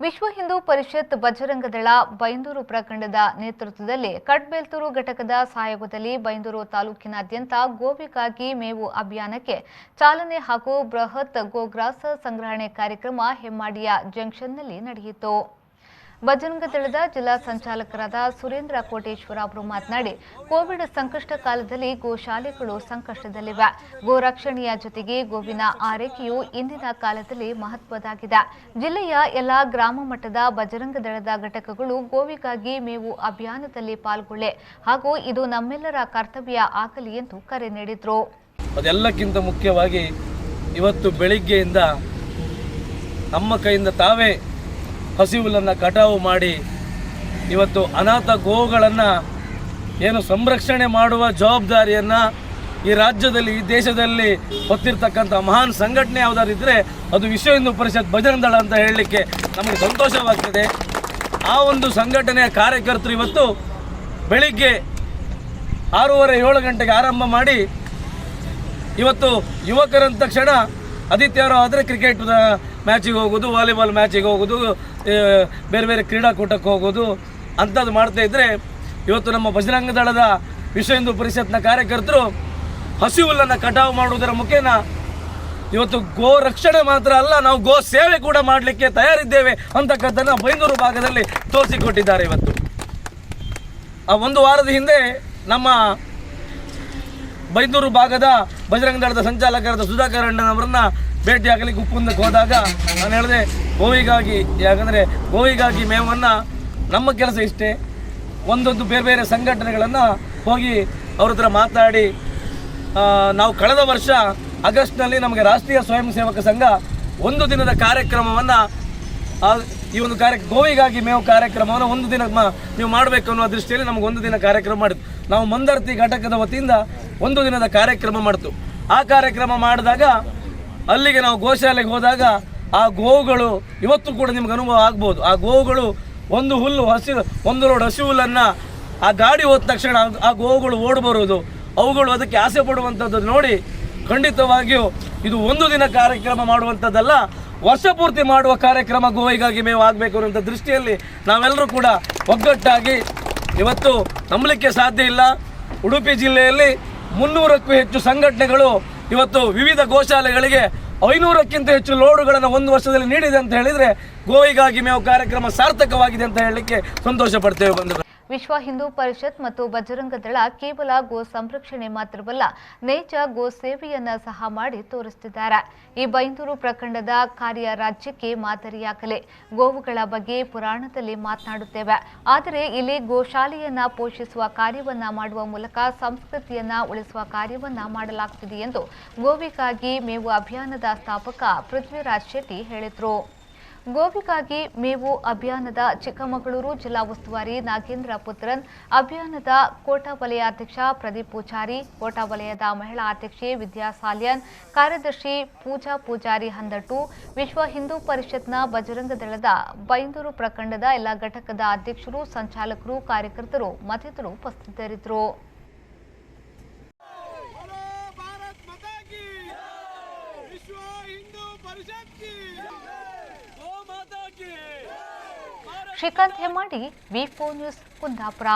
ವಿಶ್ವ ಹಿಂದೂ ಪರಿಷತ್ ಬಜರಂಗ ದಳ ಬೈಂದೂರು ಪ್ರಖಂಡದ ನೇತೃತ್ವದಲ್ಲಿ ಕಡ್ಬೇಲ್ತೂರು ಘಟಕದ ಸಹಯೋಗದಲ್ಲಿ ಬೈಂದೂರು ತಾಲೂಕಿನಾದ್ಯಂತ ಗೋವಿಗಾಗಿ ಮೇವು ಅಭಿಯಾನಕ್ಕೆ ಚಾಲನೆ ಹಾಗೂ ಬೃಹತ್ ಗೋಗ್ರಾಸ ಸಂಗ್ರಹಣೆ ಕಾರ್ಯಕ್ರಮ ಹೆಮ್ಮಾಡಿಯ ಜಂಕ್ಷನ್ನಲ್ಲಿ ನಡೆಯಿತು. ಬಜರಂಗ ದಳದ ಜಿಲ್ಲಾ ಸಂಚಾಲಕರಾದ ಸುರೇಂದ್ರ ಕೋಟೇಶ್ವರ ಅವರು ಮಾತನಾಡಿ, ಕೋವಿಡ್ ಸಂಕಷ್ಟ ಕಾಲದಲ್ಲಿ ಗೋಶಾಲೆಗಳು ಸಂಕಷ್ಟದಲ್ಲಿವೆ. ಗೋ ರಕ್ಷಣೆಯ ಜೊತೆಗೆ ಗೋವಿನ ಆರೈಕೆಯು ಇಂದಿನ ಕಾಲದಲ್ಲಿ ಮಹತ್ವದಾಗಿದೆ. ಜಿಲ್ಲೆಯ ಎಲ್ಲ ಗ್ರಾಮ ಮಟ್ಟದ ಬಜರಂಗ ದಳದ ಘಟಕಗಳು ಗೋವಿಗಾಗಿ ಮೇವು ಅಭಿಯಾನದಲ್ಲಿ ಪಾಲ್ಗೊಳ್ಳಿ ಹಾಗೂ ಇದು ನಮ್ಮೆಲ್ಲರ ಕರ್ತವ್ಯ ಆಗಲಿ ಎಂದು ಕರೆ ನೀಡಿದರು. ಅದೆಲ್ಲಕ್ಕಿಂತ ಮುಖ್ಯವಾಗಿ ಇವತ್ತು ಬೆಳಿಗ್ಗೆಯಿಂದ ನಮ್ಮ ಕೈಯಿಂದ ತಾವೇ ಹಸಿಹುಲ್ಲನ್ನು ಕಟಾವು ಮಾಡಿ ಇವತ್ತು ಅನಾಥ ಗೋಗಳನ್ನು ಏನು ಸಂರಕ್ಷಣೆ ಮಾಡುವ ಜವಾಬ್ದಾರಿಯನ್ನು ಈ ರಾಜ್ಯದಲ್ಲಿ ಈ ದೇಶದಲ್ಲಿ ಹೊತ್ತಿರ್ತಕ್ಕಂಥ ಮಹಾನ್ ಸಂಘಟನೆ ಯಾವುದಾದ್ರಿದ್ದರೆ ಅದು ವಿಶ್ವ ಹಿಂದೂ ಪರಿಷತ್ ಬಜರಂಗ ದಳ ಅಂತ ಹೇಳಲಿಕ್ಕೆ ನಮಗೆ ಸಂತೋಷವಾಗ್ತದೆ. ಆ ಒಂದು ಸಂಘಟನೆಯ ಕಾರ್ಯಕರ್ತರು ಇವತ್ತು ಬೆಳಿಗ್ಗೆ 6:30-7 ಗಂಟೆಗೆ ಆರಂಭ ಮಾಡಿ ಇವತ್ತು ಯುವಕರಂತ ತಕ್ಷಣ ಆದಿತ್ಯವಾರ ಆದರೆ ಕ್ರಿಕೆಟ್ ಮ್ಯಾಚಿಗೆ ಹೋಗೋದು, ವಾಲಿಬಾಲ್ ಮ್ಯಾಚಿಗೆ ಹೋಗೋದು, ಬೇರೆ ಬೇರೆ ಕ್ರೀಡಾಕೂಟಕ್ಕೆ ಹೋಗೋದು ಅಂಥದ್ದು ಮಾಡ್ತಾ ಇದ್ದರೆ, ಇವತ್ತು ನಮ್ಮ ಬಜರಂಗ ದಳದ ವಿಶ್ವ ಹಿಂದೂ ಪರಿಷತ್ನ ಕಾರ್ಯಕರ್ತರು ಹಸಿಹುಲ್ಲನ್ನು ಕಟಾವು ಮಾಡುವುದರ ಮುಖೇನ ಇವತ್ತು ಗೋ ರಕ್ಷಣೆ ಮಾತ್ರ ಅಲ್ಲ, ನಾವು ಗೋ ಸೇವೆ ಕೂಡ ಮಾಡಲಿಕ್ಕೆ ತಯಾರಿದ್ದೇವೆ ಅಂತಕ್ಕಂಥದ್ದನ್ನು ಬೈಂದೂರು ಭಾಗದಲ್ಲಿ ತೋರಿಸಿಕೊಟ್ಟಿದ್ದಾರೆ. ಇವತ್ತು ಒಂದು ವಾರದ ಹಿಂದೆ ನಮ್ಮ ಬೈಂದೂರು ಭಾಗದ ಬಜರಂಗ ದಳದ ಸಂಚಾಲಕರಾದ ಸುಧಾಕರ್ ಅಣ್ಣನವರನ್ನ ಭೇಟಿಯಾಗಲಿಕ್ಕೆ ಉಪ್ಪುಂದಕ್ಕೆ ಹೋದಾಗ ನಾನು ಹೇಳಿದೆ, ಗೋವಿಗಾಗಿ, ಯಾಕಂದರೆ ಗೋವಿಗಾಗಿ ಮೇವನ್ನು ನಮ್ಮ ಕೆಲಸ ಇಷ್ಟೇ, ಒಂದೊಂದು ಬೇರೆ ಬೇರೆ ಸಂಘಟನೆಗಳನ್ನು ಹೋಗಿ ಅವ್ರ ಹತ್ರ ಮಾತಾಡಿ ನಾವು ಕಳೆದ ವರ್ಷ ಆಗಸ್ಟ್ನಲ್ಲಿ ನಮಗೆ ರಾಷ್ಟ್ರೀಯ ಸ್ವಯಂ ಸೇವಕ ಸಂಘ ಒಂದು ದಿನದ ಕಾರ್ಯಕ್ರಮವನ್ನು ಈ ಒಂದು ಗೋವಿಗಾಗಿ ಮೇವು ಕಾರ್ಯಕ್ರಮವನ್ನು ಒಂದು ದಿನ ನೀವು ಮಾಡಬೇಕು ಅನ್ನೋ ದೃಷ್ಟಿಯಲ್ಲಿ ನಮಗೆ ಒಂದು ದಿನ ಕಾರ್ಯಕ್ರಮ ಮಾಡಿದ್ದು. ನಾವು ಮಂದರ್ತಿ ಘಟಕದ ವತಿಯಿಂದ ಒಂದು ದಿನದ ಕಾರ್ಯಕ್ರಮ ಮಾಡಿತು. ಆ ಕಾರ್ಯಕ್ರಮ ಮಾಡಿದಾಗ ಅಲ್ಲಿಗೆ ನಾವು ಗೋಶಾಲೆಗೆ ಹೋದಾಗ ಆ ಗೋವುಗಳು ಇವತ್ತು ಕೂಡ ನಿಮ್ಗೆ ಅನುಭವ ಆಗ್ಬೋದು. ಆ ಗೋವುಗಳು ಒಂದು ಲೋಡ್ ಹಸಿ ಹುಲ್ಲನ್ನು ಆ ಗಾಡಿ ಹೋದ ತಕ್ಷಣ ಆ ಗೋವುಗಳು ಓಡಬರೋದು, ಅವುಗಳು ಅದಕ್ಕೆ ಆಸೆ ಪಡುವಂಥದ್ದು ನೋಡಿ ಖಂಡಿತವಾಗಿಯೂ ಇದು ಒಂದು ದಿನ ಕಾರ್ಯಕ್ರಮ ಮಾಡುವಂಥದ್ದಲ್ಲ, ವರ್ಷ ಪೂರ್ತಿ ಮಾಡುವ ಕಾರ್ಯಕ್ರಮ ಗೋವಿಗಾಗಿ ಮೇವು ಆಗಬೇಕು ಅನ್ನೋಂಥ ದೃಷ್ಟಿಯಲ್ಲಿ ನಾವೆಲ್ಲರೂ ಕೂಡ ಒಗ್ಗಟ್ಟಾಗಿ ಇವತ್ತು ನಂಬಲಿಕ್ಕೆ ಸಾಧ್ಯ ಇಲ್ಲ. ಉಡುಪಿ ಜಿಲ್ಲೆಯಲ್ಲಿ 300ಕ್ಕೂ ಹೆಚ್ಚು ಸಂಘಟನೆಗಳು ಇವತ್ತು ವಿವಿಧ ಗೋಶಾಲೆಗಳಿಗೆ 500ಕ್ಕಿಂತ ಹೆಚ್ಚು ಲೋಡುಗಳನ್ನು ಒಂದು ವರ್ಷದಲ್ಲಿ ನೀಡಿದೆ ಅಂತ ಹೇಳಿದರೆ ಗೋವಿಗಾಗಿ ಮೇವು ಕಾರ್ಯಕ್ರಮ ಸಾರ್ಥಕವಾಗಿದೆ ಅಂತ ಹೇಳಲಿಕ್ಕೆ ಸಂತೋಷ ಪಡ್ತೇವೆ. ಬಂಧುಗಳು, ವಿಶ್ವ ಹಿಂದೂ ಪರಿಷತ್ ಮತ್ತು ಬಜರಂಗ ದಳ ಕೇವಲ ಗೋ ಸಂರಕ್ಷಣೆ ಮಾತ್ರವಲ್ಲ, ನೈಜ ಗೋ ಸೇವೆಯನ್ನ ಸಹ ಮಾಡಿ ತೋರಿಸುತ್ತಿದ್ದಾರೆ. ಈ ಬೈಂದೂರು ಪ್ರಖಂಡದ ಕಾರ್ಯ ರಾಜ್ಯಕ್ಕೆ ಮಾದರಿಯಾಗಲಿ. ಗೋವುಗಳ ಬಗ್ಗೆ ಪುರಾಣದಲ್ಲಿ ಮಾತನಾಡುತ್ತೇವೆ, ಆದರೆ ಇಲ್ಲಿ ಗೋಶಾಲೆಯನ್ನ ಪೋಷಿಸುವ ಕಾರ್ಯವನ್ನ ಮಾಡುವ ಮೂಲಕ ಸಂಸ್ಕೃತಿಯನ್ನ ಉಳಿಸುವ ಕಾರ್ಯವನ್ನ ಮಾಡಲಾಗುತ್ತಿದೆ ಎಂದು ಗೋವಿಗಾಗಿ ಮೇವು ಅಭಿಯಾನದ ಸ್ಥಾಪಕ ಪೃಥ್ವಿರಾಜ್ ಶೆಟ್ಟಿ ಹೇಳಿದರು. ಗೋವಿಗಾಗಿ ಮೇವು ಅಭಿಯಾನದ ಚಿಕ್ಕಮಗಳೂರು ಜಿಲ್ಲಾ ಉಸ್ತುವಾರಿ ನಾಗೇಂದ್ರ ಪುತ್ರನ್, ಅಭಿಯಾನದ ಕೋಟಾ ವಲಯಾಧ್ಯಕ್ಷ ಪ್ರದೀಪ್ ಪೂಜಾರಿ, ಕೋಟಾ ವಲಯದ ಮಹಿಳಾ ಅಧ್ಯಕ್ಷೆ ವಿದ್ಯಾ ಸಾಲ್ಯನ್, ಕಾರ್ಯದರ್ಶಿ ಪೂಜಾ ಪೂಜಾರಿ ಹಂದಟ್ಟು, ವಿಶ್ವ ಹಿಂದೂ ಪರಿಷತ್ನ ಬಜರಂಗ ದಳದ ಬೈಂದೂರು ಪ್ರಖಂಡದ ಎಲ್ಲ ಘಟಕದ ಅಧ್ಯಕ್ಷರು, ಸಂಚಾಲಕರು, ಕಾರ್ಯಕರ್ತರು ಮತ್ತಿತರರು ಉಪಸ್ಥಿತರಿದ್ದರು. ಶ್ರೀಕಾಂತ್ ಹೆಮ್ಮಾಡಿ, ವಿ4 ನ್ಯೂಸ್, ಕುಂದಾಪುರ.